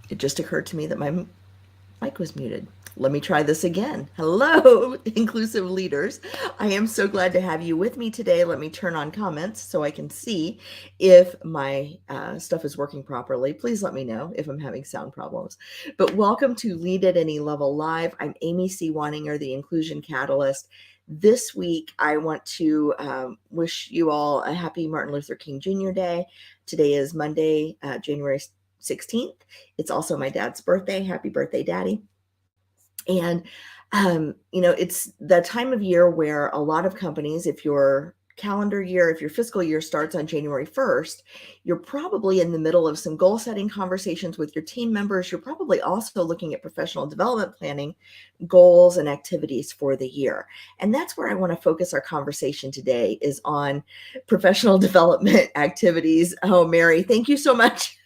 It just occurred to me that my mic was muted. Let me try this again. Hello, inclusive leaders. I am so glad to have you with me today. Let me turn on comments so I can see if my stuff is working properly. Please let me know if I'm having sound problems. But welcome to Lead at Any Level Live. I'm Amy C. Waninger, the Inclusion Catalyst. This week, I want to wish you all a happy Martin Luther King Jr. Day. Today is Monday, January 16th. It's also my dad's birthday. Happy birthday, Daddy. And, it's the time of year where a lot of companies, if your calendar year, if your fiscal year starts on January 1st, you're probably in the middle of some goal setting conversations with your team members. You're probably also looking at professional development planning, goals and activities for the year. And that's where I want to focus our conversation today, is on professional development activities. Oh, Mary, thank you so much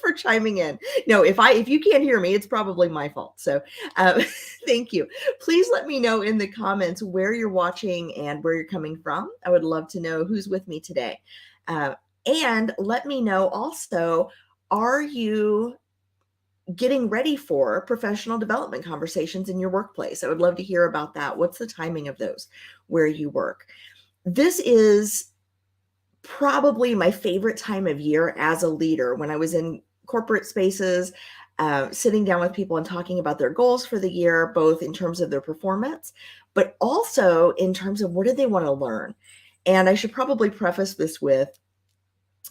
for chiming in. No, if you can't hear me, it's probably my fault. So thank you. Please let me know in the comments where you're watching and where you're coming from. I would love to know who's with me today. And let me know also, are you getting ready for professional development conversations in your workplace? I would love to hear about that. What's the timing of those where you work? This is probably my favorite time of year as a leader. When I was in corporate spaces, sitting down with people and talking about their goals for the year, both in terms of their performance, but also in terms of what do they want to learn. And I should probably preface this with,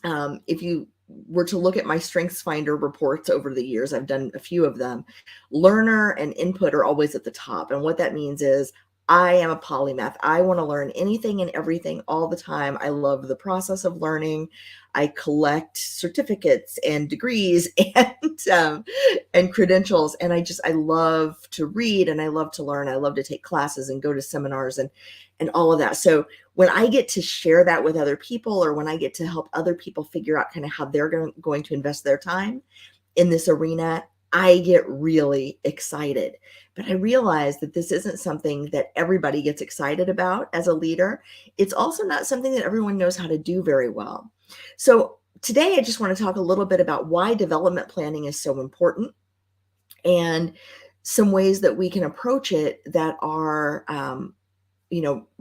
if you were to look at my Strengths Finder reports over the years, I've done a few of them, learner and input are always at the top. And what that means is I am a polymath. I want to learn anything and everything all the time. I love the process of learning. I collect certificates and degrees and credentials. And I love to read and I love to learn. I love to take classes and go to seminars and all of that. So when I get to share that with other people, or when I get to help other people figure out kind of how they're going to invest their time in this arena, I get really excited. But I realize that this isn't something that everybody gets excited about as a leader. It's also not something that everyone knows how to do very well. So today, I just want to talk a little bit about why development planning is so important, and some ways that we can approach it that are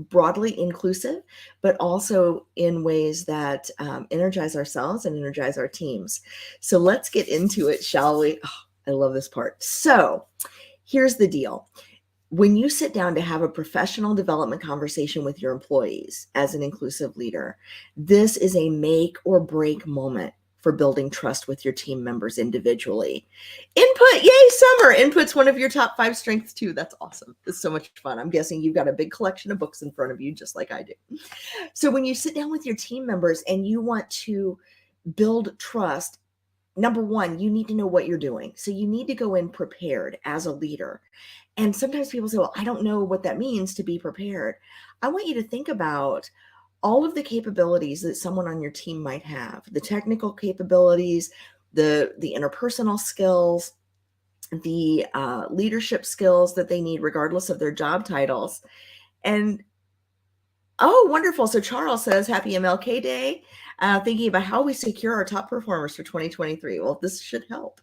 broadly inclusive, but also in ways that energize ourselves and energize our teams. So let's get into it, shall we? Oh, I love this part. So here's the deal. When you sit down to have a professional development conversation with your employees as an inclusive leader, this is a make or break moment for building trust with your team members individually. Input, yay, Summer. Input's one of your top 5 strengths too. That's awesome. It's so much fun. I'm guessing you've got a big collection of books in front of you, just like I do. So when you sit down with your team members and you want to build trust, number one, you need to know what you're doing. So you need to go in prepared as a leader. And sometimes people say, well, I don't know what that means to be prepared. I want you to think about all of the capabilities that someone on your team might have, the technical capabilities, the interpersonal skills, the leadership skills that they need, regardless of their job titles. And oh, wonderful. So Charles says, happy MLK Day. Thinking about how we secure our top performers for 2023. Well, this should help.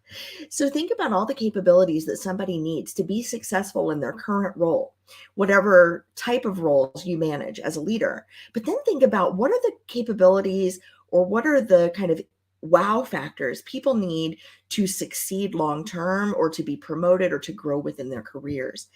So think about all the capabilities that somebody needs to be successful in their current role, whatever type of roles you manage as a leader. But then think about what are the capabilities, or what are the kind of wow factors people need to succeed long term, or to be promoted, or to grow within their careers.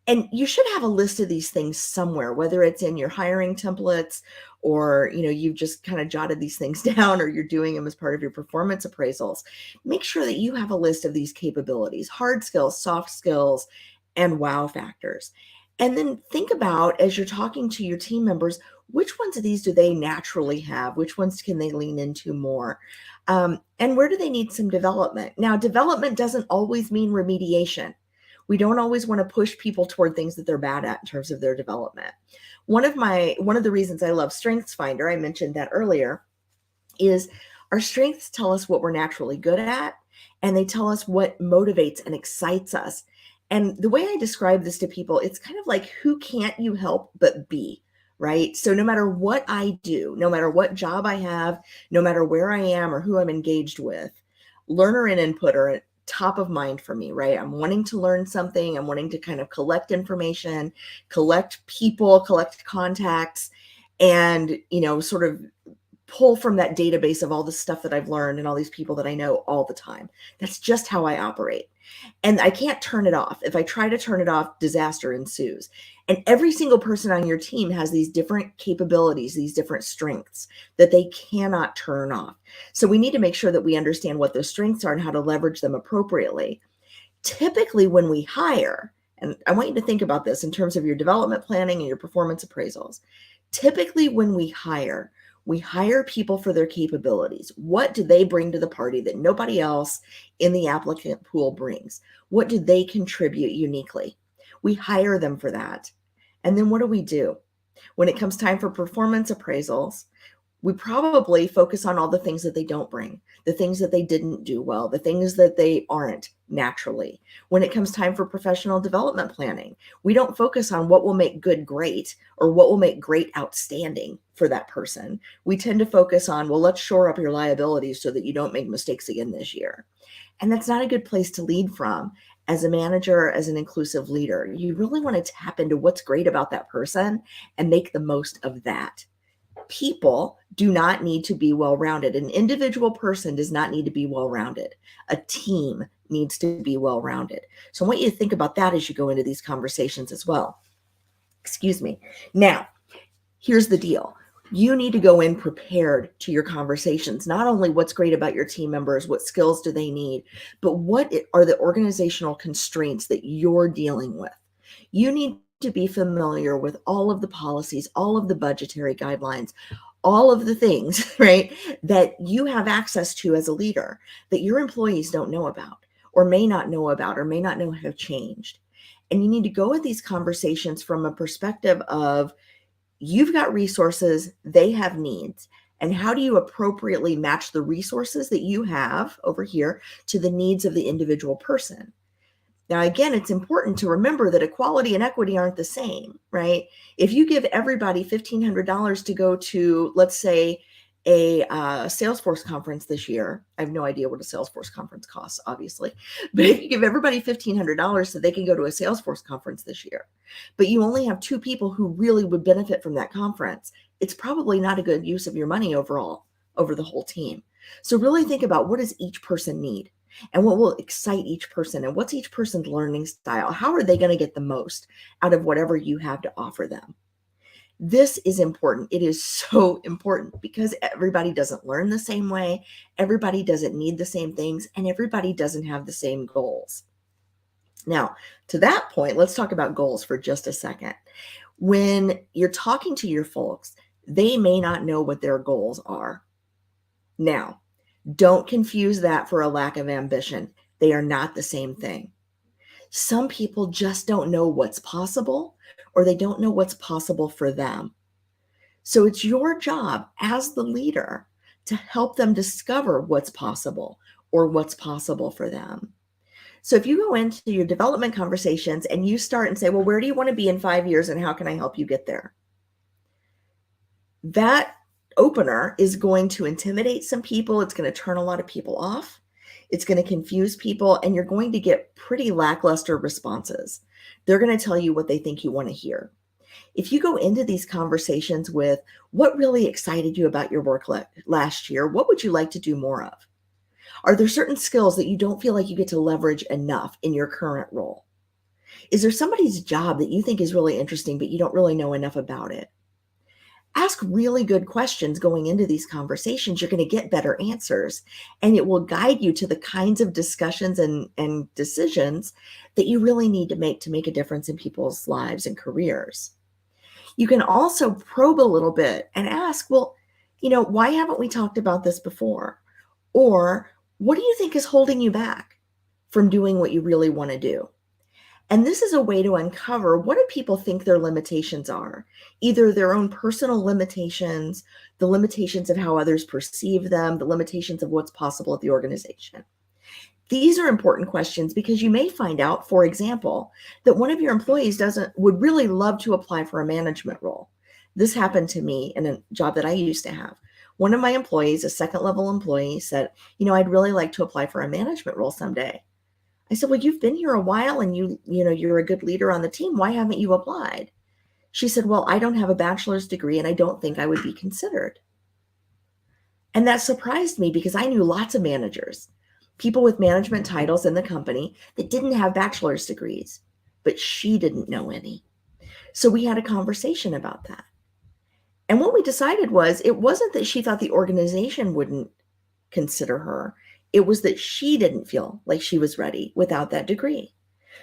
And you should have a list of these things somewhere, whether it's in your hiring templates, or you've just kind of jotted these things down, or you're doing them as part of your performance appraisals. Make sure that you have a list of these capabilities: hard skills, soft skills, and wow factors. And then think about, as you're talking to your team members, which ones of these do they naturally have? Which ones can they lean into more? And where do they need some development? Now, development doesn't always mean remediation. We don't always want to push people toward things that they're bad at in terms of their development. One of the reasons I love Strengths Finder, I mentioned that earlier, is our strengths tell us what we're naturally good at, and they tell us what motivates and excites us. And the way I describe this to people, it's kind of like, who can't you help but be, right? So no matter what I do, no matter what job I have, no matter where I am or who I'm engaged with, learner and input are top of mind for me, right? I'm wanting to learn something. I'm wanting to kind of collect information, collect people, collect contacts, and, sort of pull from that database of all the stuff that I've learned and all these people that I know all the time. That's just how I operate. And I can't turn it off. If I try to turn it off, disaster ensues. And every single person on your team has these different capabilities, these different strengths that they cannot turn off. So we need to make sure that we understand what those strengths are and how to leverage them appropriately. Typically, when we hire, and I want you to think about this in terms of your development planning and your performance appraisals. Typically, when we hire people for their capabilities. What do they bring to the party that nobody else in the applicant pool brings? What do they contribute uniquely? We hire them for that. And then what do? When it comes time for performance appraisals, we probably focus on all the things that they don't bring, the things that they didn't do well, the things that they aren't naturally. When it comes time for professional development planning, we don't focus on what will make good great or what will make great outstanding for that person. We tend to focus on, well, let's shore up your liabilities so that you don't make mistakes again this year. And that's not a good place to lead from as a manager, as an inclusive leader. You really want to tap into what's great about that person and make the most of that. People do not need to be well-rounded. An individual person does not need to be well-rounded. A team needs to be well-rounded. So I want you to think about that as you go into these conversations as well. Excuse me. Now, here's the deal. You need to go in prepared to your conversations. Not only what's great about your team members, what skills do they need, but what are the organizational constraints that you're dealing with. You need to be familiar with all of the policies, all of the budgetary guidelines, all of the things, right, that you have access to as a leader that your employees don't know about or may not know about or may not know have changed. And you need to go at these conversations from a perspective of you've got resources, they have needs. And how do you appropriately match the resources that you have over here to the needs of the individual person? Now, again, it's important to remember that equality and equity aren't the same, right? If you give everybody $1,500 to go to, let's say, a Salesforce conference this year, I have no idea what a Salesforce conference costs, obviously, but if you give everybody $1,500 so they can go to a Salesforce conference this year, but you only have 2 people who really would benefit from that conference, it's probably not a good use of your money overall, over the whole team. So really think about, what does each person need? And what will excite each person, and what's each person's learning style? How are they going to get the most out of whatever you have to offer them? This is important. It is so important because everybody doesn't learn the same way. Everybody doesn't need the same things, and everybody doesn't have the same goals. Now, to that point, let's talk about goals for just a second. When you're talking to your folks, they may not know what their goals are. Now, don't confuse that for a lack of ambition. They are not the same thing. Some people just don't know what's possible, or they don't know what's possible for them. So it's your job as the leader to help them discover what's possible or what's possible for them. So if you go into your development conversations and you start and say, well, where do you want to be in 5 years and how can I help you get there? That opener is going to intimidate some people. It's going to turn a lot of people off. It's going to confuse people, and you're going to get pretty lackluster responses. They're going to tell you what they think you want to hear. If you go into these conversations with what really excited you about your work last year, what would you like to do more of? Are there certain skills that you don't feel like you get to leverage enough in your current role? Is there somebody's job that you think is really interesting, but you don't really know enough about it? Ask really good questions going into these conversations. You're going to get better answers, and it will guide you to the kinds of discussions and decisions that you really need to make a difference in people's lives and careers. You can also probe a little bit and ask, well, why haven't we talked about this before? Or what do you think is holding you back from doing what you really want to do? And this is a way to uncover, what do people think their limitations are? Either their own personal limitations, the limitations of how others perceive them, the limitations of what's possible at the organization. These are important questions because you may find out, for example, that one of your employees would really love to apply for a management role. This happened to me in a job that I used to have. One of my employees, a second level employee, said, I'd really like to apply for a management role someday. I said, well, you've been here a while and you're a good leader on the team. Why haven't you applied? She said, well, I don't have a bachelor's degree and I don't think I would be considered. And that surprised me because I knew lots of managers, people with management titles in the company that didn't have bachelor's degrees, but she didn't know any. So we had a conversation about that. And what we decided was it wasn't that she thought the organization wouldn't consider her. It was that she didn't feel like she was ready without that degree.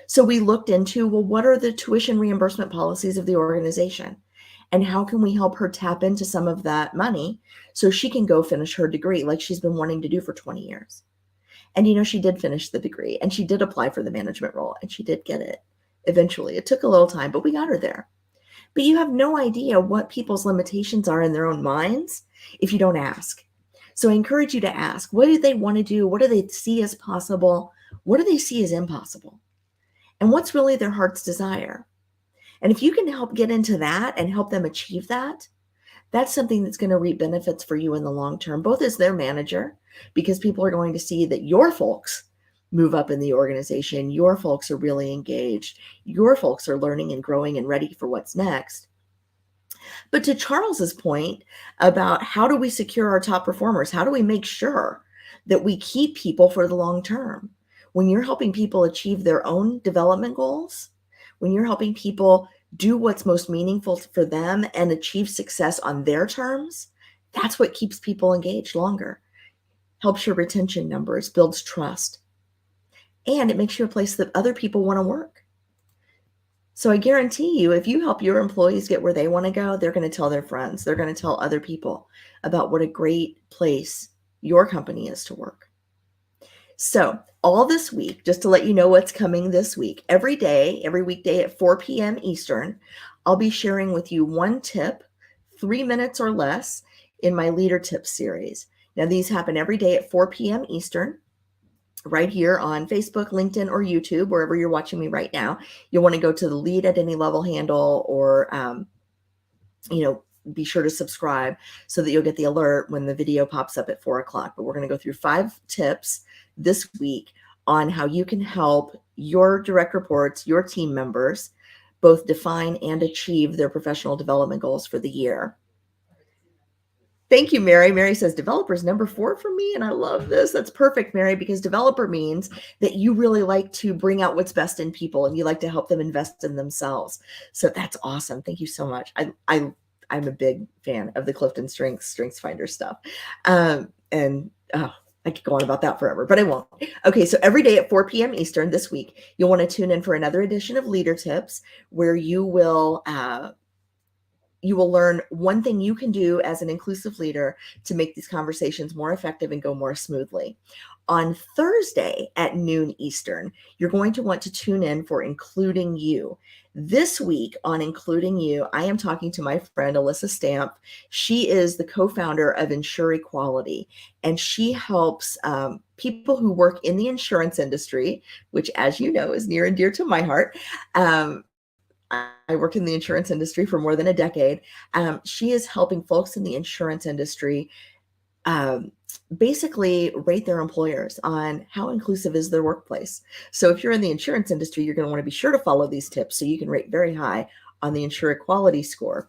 So we looked into, well, what are the tuition reimbursement policies of the organization? And how can we help her tap into some of that money so she can go finish her degree like she's been wanting to do for 20 years? And she did finish the degree and she did apply for the management role and she did get it eventually. It took a little time, but we got her there. But you have no idea what people's limitations are in their own minds if you don't ask. So I encourage you to ask, what do they want to do? What do they see as possible? What do they see as impossible? And what's really their heart's desire? And if you can help get into that and help them achieve that, that's something that's going to reap benefits for you in the long term, both as their manager, because people are going to see that your folks move up in the organization, your folks are really engaged, your folks are learning and growing and ready for what's next. But to Charles's point about how do we secure our top performers? How do we make sure that we keep people for the long term? When you're helping people achieve their own development goals, when you're helping people do what's most meaningful for them and achieve success on their terms, that's what keeps people engaged longer, helps your retention numbers, builds trust, and it makes you a place that other people want to work. So I guarantee you, if you help your employees get where they want to go, they're going to tell their friends, they're going to tell other people about what a great place your company is to work. So all this week, just to let you know what's coming this week, every weekday at 4 p.m. Eastern, I'll be sharing with you one tip, 3 minutes or less, in my Leader Tips series. Now, these happen every day at 4 p.m. Eastern, right here on Facebook, LinkedIn, or YouTube, wherever you're watching me right now. You'll want to go to the Lead at Any Level handle or, be sure to subscribe so that you'll get the alert when the video pops up at 4 o'clock. But we're going to go through 5 tips this week on how you can help your direct reports, your team members, both define and achieve their professional development goals for the year. Thank you, Mary. Mary says, developer's number 4 for me. And I love this. That's perfect, Mary, because developer means that you really like to bring out what's best in people and you like to help them invest in themselves. So that's awesome. Thank you so much. I'm a big fan of the Clifton Strengths Finder stuff. I could go on about that forever, but I won't. Okay, so every day at 4 p.m. Eastern this week, you'll want to tune in for another edition of Leader Tips, where you will learn one thing you can do as an inclusive leader to make these conversations more effective and go more smoothly. On Thursday at noon Eastern, you're going to want to tune in for Including You. This week on Including You, I am talking to my friend Alyssa Stamp. She is the co-founder of Insure Equality, and she helps people who work in the insurance industry, which, as you know, is near and dear to my heart. I worked in the insurance industry for more than a decade. She is helping folks in the insurance industry basically rate their employers on how inclusive is their workplace. So if you're in the insurance industry, you're going to want to be sure to follow these tips so you can rate very high on the Insure Equality score.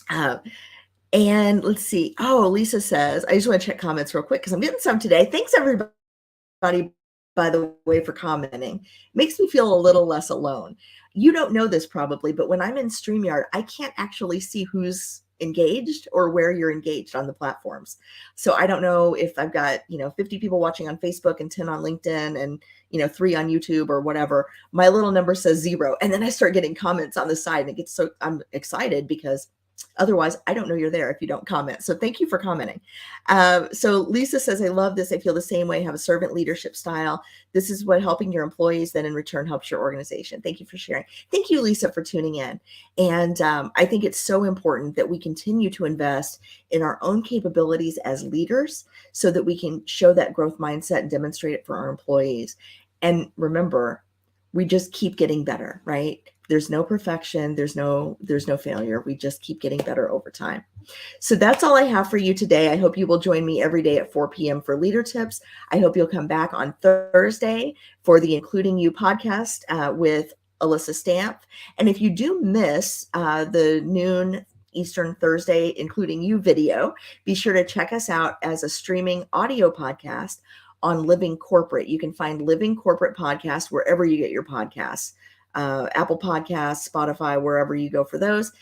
And let's see. Oh, Lisa says, I just want to check comments real quick because I'm getting some today. Thanks, everybody, by the way, for commenting. It makes me feel a little less alone. You don't know this probably, but when I'm in StreamYard, I can't actually see who's engaged or where you're engaged on the platforms. So I don't know if I've got, 50 people watching on Facebook and 10 on LinkedIn and, 3 on YouTube or whatever. My little number says 0. And then I start getting comments on the side and I'm excited because otherwise I don't know you're there if you don't comment. So thank you for commenting. So Lisa says, I love this. I feel the same way. Have a servant leadership style. This is what helping your employees then in return helps your organization. Thank you for sharing. Thank you, Lisa, for tuning in. And I think it's so important that we continue to invest in our own capabilities as leaders so that we can show that growth mindset and demonstrate it for our employees. And remember, we just keep getting better, right? There's no perfection. There's no failure. We just keep getting better over time. So that's all I have for you today. I hope you will join me every day at 4 p.m. for Leader Tips. I hope you'll come back on Thursday for the Including You podcast with Alyssa Stamp. And if you do miss the noon Eastern Thursday Including You video, be sure to check us out as a streaming audio podcast on Living Corporate. You can find Living Corporate podcast wherever you get your podcasts. Apple Podcasts, Spotify, wherever you go for those.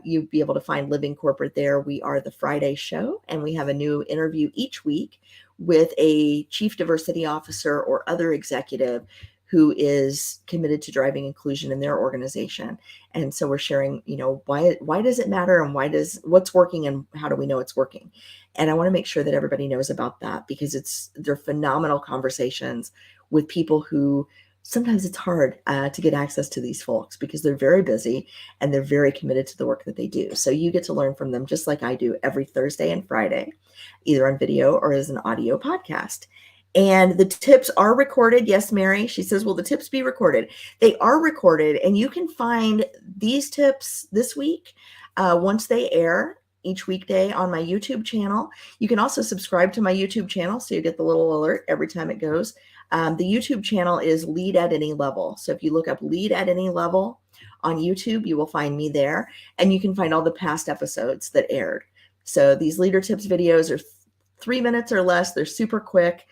You'll be able to find Living Corporate there. We are the Friday show, and we have a new interview each week with a chief diversity officer or other executive who is committed to driving inclusion in their organization. And so we're sharing, why does it matter, and what's working, and how do we know it's working? And I want to make sure that everybody knows about that, because they're phenomenal conversations with people who sometimes it's hard to get access to these folks because they're very busy and they're very committed to the work that they do. So you get to learn from them just like I do every Thursday and Friday, either on video or as an audio podcast. And the tips are recorded. Yes, Mary, she says, will the tips be recorded? They are recorded, and you can find these tips this week once they air each weekday on my YouTube channel. You can also subscribe to my YouTube channel so you get the little alert every time it goes. The YouTube channel is Lead at Any Level. So if you look up Lead at Any Level on YouTube, you will find me there, and you can find all the past episodes that aired. So these Leader Tips videos are 3 minutes or less. They're super quick,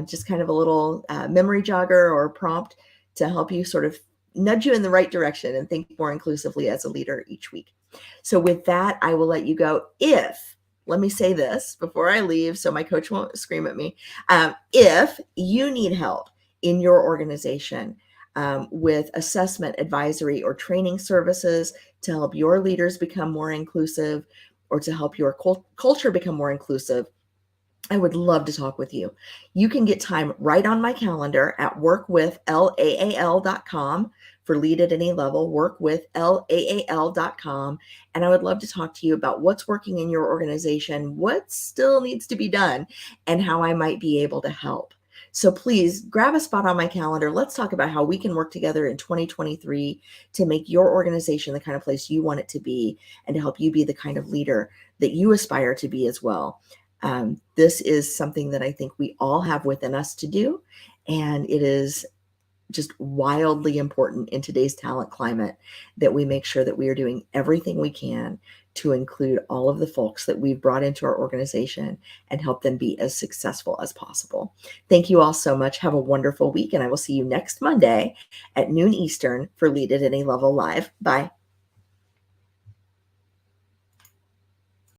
just kind of a little memory jogger or prompt to help you sort of nudge you in the right direction and think more inclusively as a leader each week. So with that, I will let you go. Let me say this before I leave so my coach won't scream at me. If you need help in your organization with assessment, advisory, or training services to help your leaders become more inclusive, or to help your culture become more inclusive, I would love to talk with you. You can get time right on my calendar at workwithlaal.com for Lead at Any Level, workwithlaal.com. And I would love to talk to you about what's working in your organization, what still needs to be done, and how I might be able to help. So please grab a spot on my calendar. Let's talk about how we can work together in 2023 to make your organization the kind of place you want it to be, and to help you be the kind of leader that you aspire to be as well. This is something that I think we all have within us to do, and it is just wildly important in today's talent climate that we make sure that we are doing everything we can to include all of the folks that we've brought into our organization and help them be as successful as possible. Thank you all so much. Have a wonderful week, and I will see you next Monday at noon Eastern for Lead at Any Level Live. Bye.